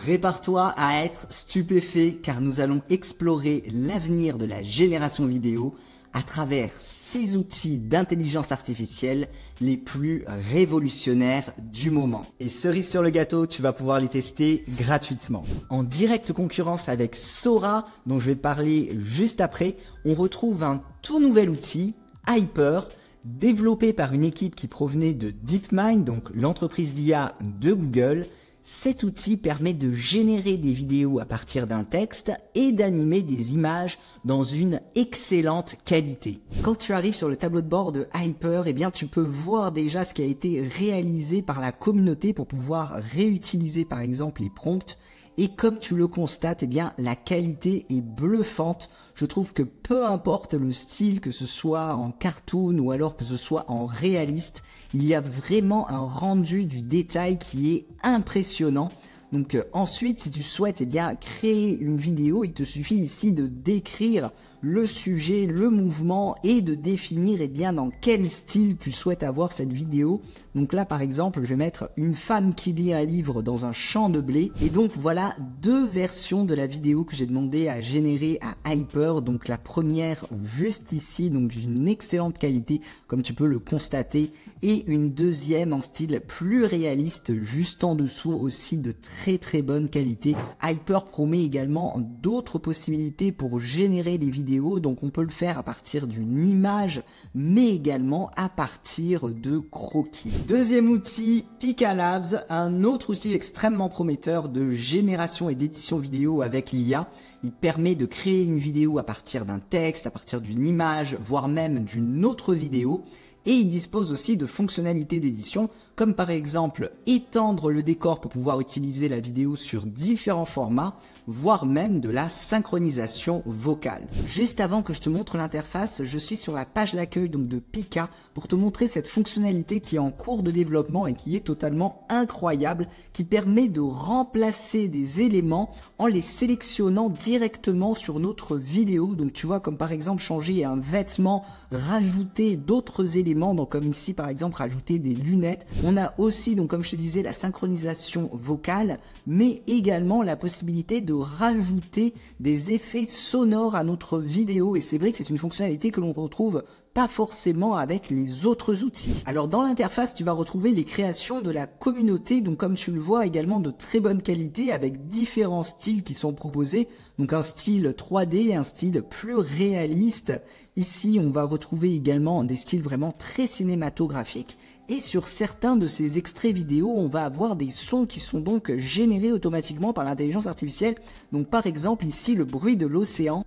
Prépare-toi à être stupéfait car nous allons explorer l'avenir de la génération vidéo à travers 6 outils d'intelligence artificielle les plus révolutionnaires du moment. Et cerise sur le gâteau, tu vas pouvoir les tester gratuitement. En directe concurrence avec Sora, dont je vais te parler juste après, on retrouve un tout nouvel outil, Hyper, développé par une équipe qui provenait de DeepMind, donc l'entreprise d'IA de Google. Cet outil permet de générer des vidéos à partir d'un texte et d'animer des images dans une excellente qualité. Quand tu arrives sur le tableau de bord de Hyper, eh bien tu peux voir déjà ce qui a été réalisé par la communauté pour pouvoir réutiliser par exemple les prompts. Et comme tu le constates, eh bien, la qualité est bluffante. Je trouve que peu importe le style, que ce soit en cartoon ou alors que ce soit en réaliste, il y a vraiment un rendu du détail qui est impressionnant. Donc ensuite, si tu souhaites bien créer une vidéo, il te suffit ici de décrire le sujet, le mouvement et de définir bien dans quel style tu souhaites avoir cette vidéo. Donc là par exemple, je vais mettre une femme qui lit un livre dans un champ de blé. Et donc voilà 2 versions de la vidéo que j'ai demandé à générer à Hyper. Donc la première juste ici, donc d'une excellente qualité comme tu peux le constater. Et une deuxième en style plus réaliste juste en dessous aussi de très bonne qualité. Hyper promet également d'autres possibilités pour générer des vidéos. Donc on peut le faire à partir d'une image mais également à partir de croquis. Deuxième outil, Pika Labs, un autre outil extrêmement prometteur de génération et d'édition vidéo avec l'IA. Il permet de créer une vidéo à partir d'un texte, à partir d'une image, voire même d'une autre vidéo. Et il dispose aussi de fonctionnalités d'édition, comme par exemple étendre le décor pour pouvoir utiliser la vidéo sur différents formats, voire même de la synchronisation vocale. Juste avant que je te montre l'interface, je suis sur la page d'accueil donc de Pika pour te montrer cette fonctionnalité qui est en cours de développement et qui est totalement incroyable, qui permet de remplacer des éléments en les sélectionnant directement sur notre vidéo. Donc tu vois, comme par exemple changer un vêtement, rajouter d'autres éléments, donc comme ici par exemple rajouter des lunettes. On a aussi donc comme je te disais la synchronisation vocale, mais également la possibilité de rajouter des effets sonores à notre vidéo. Et c'est vrai que c'est une fonctionnalité que l'on retrouve pas forcément avec les autres outils. Alors dans l'interface, tu vas retrouver les créations de la communauté, donc comme tu le vois également de très bonne qualité avec différents styles qui sont proposés, donc un style 3D, un style plus réaliste. Ici, on va retrouver également des styles vraiment très cinématographiques. Et sur certains de ces extraits vidéo, on va avoir des sons qui sont donc générés automatiquement par l'intelligence artificielle. Donc par exemple ici le bruit de l'océan.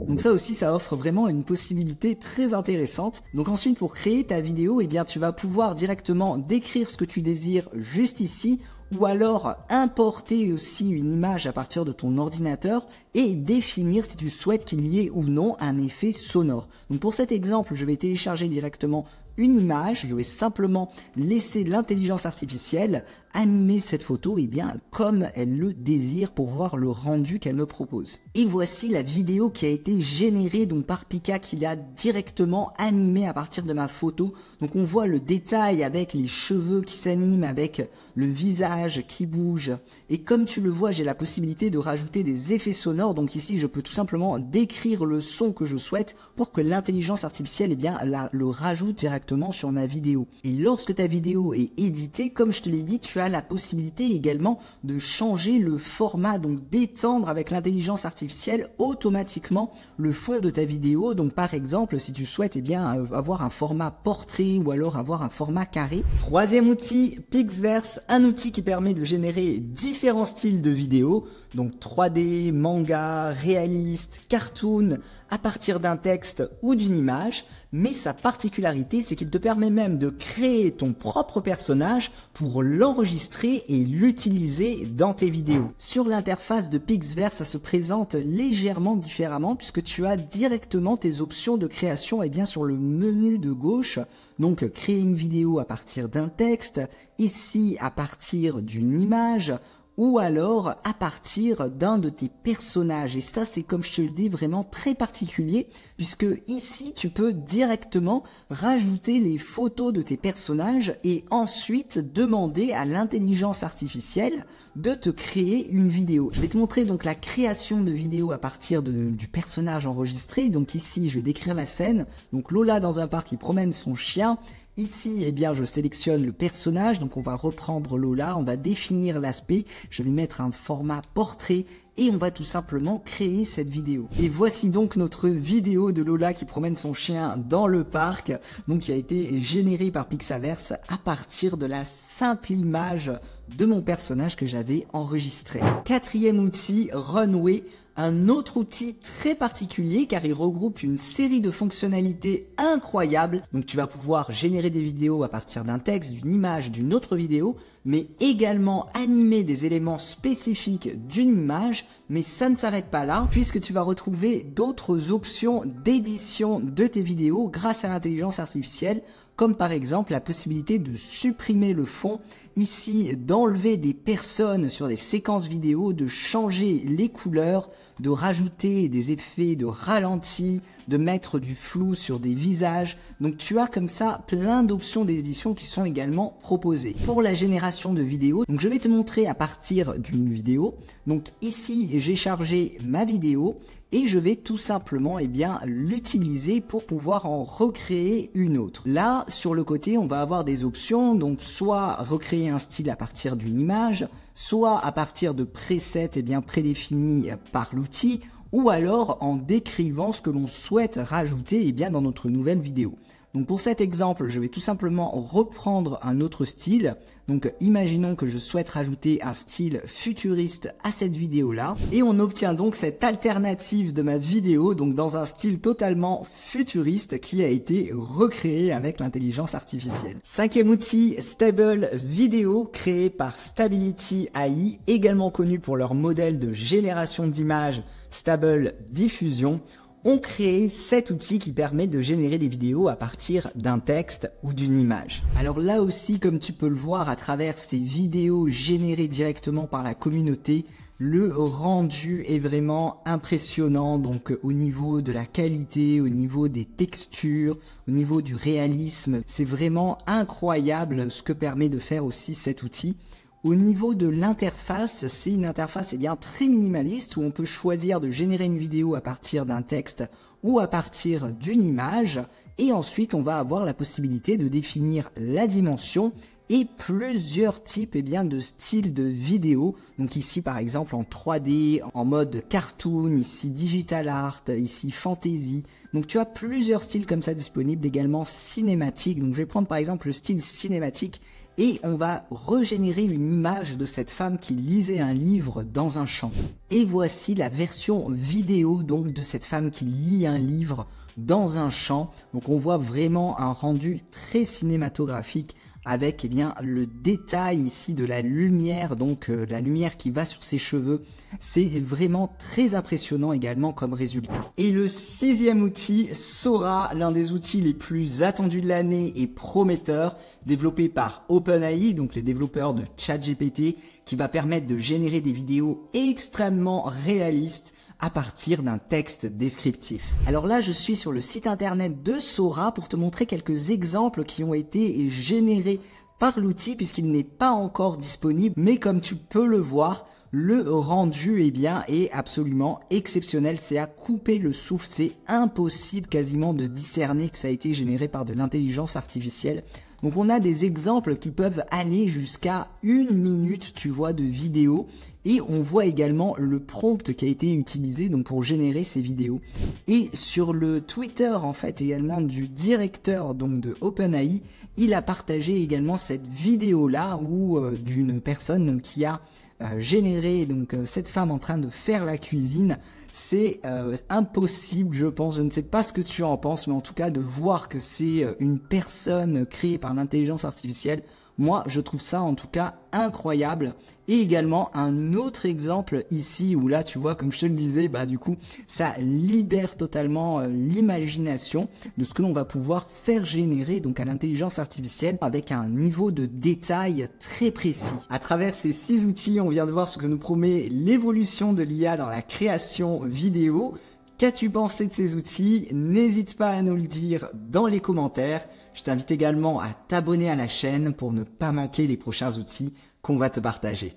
Donc ça aussi, ça offre vraiment une possibilité très intéressante. Donc ensuite, pour créer ta vidéo, eh bien tu vas pouvoir directement décrire ce que tu désires juste ici, ou alors importer aussi une image à partir de ton ordinateur et définir si tu souhaites qu'il y ait ou non un effet sonore. Donc pour cet exemple, je vais télécharger directement une image, je vais simplement laisser l'intelligence artificielle animer cette photo bien comme elle le désire pour voir le rendu qu'elle me propose. Et voici la vidéo qui a été générée donc par Pika, qui l'a directement animée à partir de ma photo. Donc on voit le détail avec les cheveux qui s'animent, avec le visage qui bouge. Et comme tu le vois, j'ai la possibilité de rajouter des effets sonores. Donc ici, je peux tout simplement décrire le son que je souhaite pour que l'intelligence artificielle le rajoute directement sur ma vidéo. Et lorsque ta vidéo est éditée, comme je te l'ai dit, tu as la possibilité également de changer le format, donc d'étendre avec l'intelligence artificielle automatiquement le fond de ta vidéo. Donc par exemple, si tu souhaites avoir un format portrait ou alors avoir un format carré. Troisième outil, Pixverse, un outil qui permet de générer différents styles de vidéos, donc 3D, manga, réaliste, cartoon, à partir d'un texte ou d'une image, mais sa particularité, c'est qu'il te permet même de créer ton propre personnage pour l'enregistrer et l'utiliser dans tes vidéos. Sur l'interface de Pixverse, ça se présente légèrement différemment puisque tu as directement tes options de création sur le menu de gauche. Donc créer une vidéo à partir d'un texte, ici à partir d'une image, ou alors à partir d'un de tes personnages. Et ça, c'est comme je te le dis, vraiment très particulier, puisque ici, tu peux directement rajouter les photos de tes personnages et ensuite demander à l'intelligence artificielle de te créer une vidéo. Je vais te montrer donc la création de vidéo à partir du personnage enregistré. Donc ici, je vais décrire la scène. Donc Lola dans un parc qui promène son chien. Ici, eh bien, je sélectionne le personnage, donc on va reprendre Lola, on va définir l'aspect, je vais mettre un format portrait et on va tout simplement créer cette vidéo. Et voici donc notre vidéo de Lola qui promène son chien dans le parc, donc qui a été générée par Pixaverse à partir de la simple image de mon personnage que j'avais enregistré. Quatrième outil, Runway. Un autre outil très particulier car il regroupe une série de fonctionnalités incroyables. Donc tu vas pouvoir générer des vidéos à partir d'un texte, d'une image, d'une autre vidéo, mais également animer des éléments spécifiques d'une image. Mais ça ne s'arrête pas là puisque tu vas retrouver d'autres options d'édition de tes vidéos grâce à l'intelligence artificielle, comme par exemple la possibilité de supprimer le fond, ici d'enlever des personnes sur des séquences vidéo, de changer les couleurs, de rajouter des effets de ralenti, de mettre du flou sur des visages. Donc tu as comme ça plein d'options d'édition qui sont également proposées. Pour la génération de vidéos, donc je vais te montrer à partir d'une vidéo. Donc ici j'ai chargé ma vidéo et je vais tout simplement l'utiliser pour pouvoir en recréer une autre. Là, sur le côté, on va avoir des options, donc soit recréer un style à partir d'une image, soit à partir de presets prédéfinis par l'outil, ou alors en décrivant ce que l'on souhaite rajouter dans notre nouvelle vidéo. Donc pour cet exemple, je vais tout simplement reprendre un autre style. Donc imaginons que je souhaite rajouter un style futuriste à cette vidéo-là. Et on obtient donc cette alternative de ma vidéo, donc dans un style totalement futuriste qui a été recréé avec l'intelligence artificielle. Cinquième outil, Stable Video, créé par Stability AI, également connu pour leur modèle de génération d'images Stable Diffusion. On crée cet outil qui permet de générer des vidéos à partir d'un texte ou d'une image. Alors là aussi, comme tu peux le voir à travers ces vidéos générées directement par la communauté, le rendu est vraiment impressionnant, donc au niveau de la qualité, au niveau des textures, au niveau du réalisme, c'est vraiment incroyable ce que permet de faire aussi cet outil. Au niveau de l'interface, c'est une interface très minimaliste où on peut choisir de générer une vidéo à partir d'un texte ou à partir d'une image et ensuite on va avoir la possibilité de définir la dimension et plusieurs types de styles de vidéo. Donc ici par exemple en 3D, en mode cartoon, ici digital art, ici fantasy. Donc tu as plusieurs styles comme ça disponibles, également cinématique. Donc je vais prendre par exemple le style cinématique. Et on va régénérer une image de cette femme qui lisait un livre dans un champ. Et voici la version vidéo donc de cette femme qui lit un livre dans un champ. Donc on voit vraiment un rendu très cinématographique avec le détail ici de la lumière, donc la lumière qui va sur ses cheveux. C'est vraiment très impressionnant également comme résultat. Et le sixième outil, Sora, l'un des outils les plus attendus de l'année et prometteur, développé par OpenAI, donc les développeurs de ChatGPT, qui va permettre de générer des vidéos extrêmement réalistes à partir d'un texte descriptif. Alors là, je suis sur le site internet de Sora pour te montrer quelques exemples qui ont été générés par l'outil puisqu'il n'est pas encore disponible. Mais comme tu peux le voir, le rendu est absolument exceptionnel. C'est à couper le souffle, c'est impossible quasiment de discerner que ça a été généré par de l'intelligence artificielle. Donc on a des exemples qui peuvent aller jusqu'à 1 minute, tu vois, de vidéo. Et on voit également le prompt qui a été utilisé donc pour générer ces vidéos. Et sur le Twitter en fait également du directeur donc de OpenAI, il a partagé également cette vidéo là où d'une personne donc, qui a généré donc cette femme en train de faire la cuisine. C'est impossible, je pense, je ne sais pas ce que tu en penses, mais en tout cas de voir que c'est une personne créée par l'intelligence artificielle, Moi, je trouve ça en tout cas incroyable. Et également un autre exemple ici où là, tu vois, comme je te le disais, du coup, ça libère totalement l'imagination de ce que l'on va pouvoir faire générer donc à l'intelligence artificielle avec un niveau de détail très précis. À travers ces 6 outils, on vient de voir ce que nous promet l'évolution de l'IA dans la création vidéo. Qu'as-tu pensé de ces outils? N'hésite pas à nous le dire dans les commentaires. Je t'invite également à t'abonner à la chaîne pour ne pas manquer les prochains outils qu'on va te partager.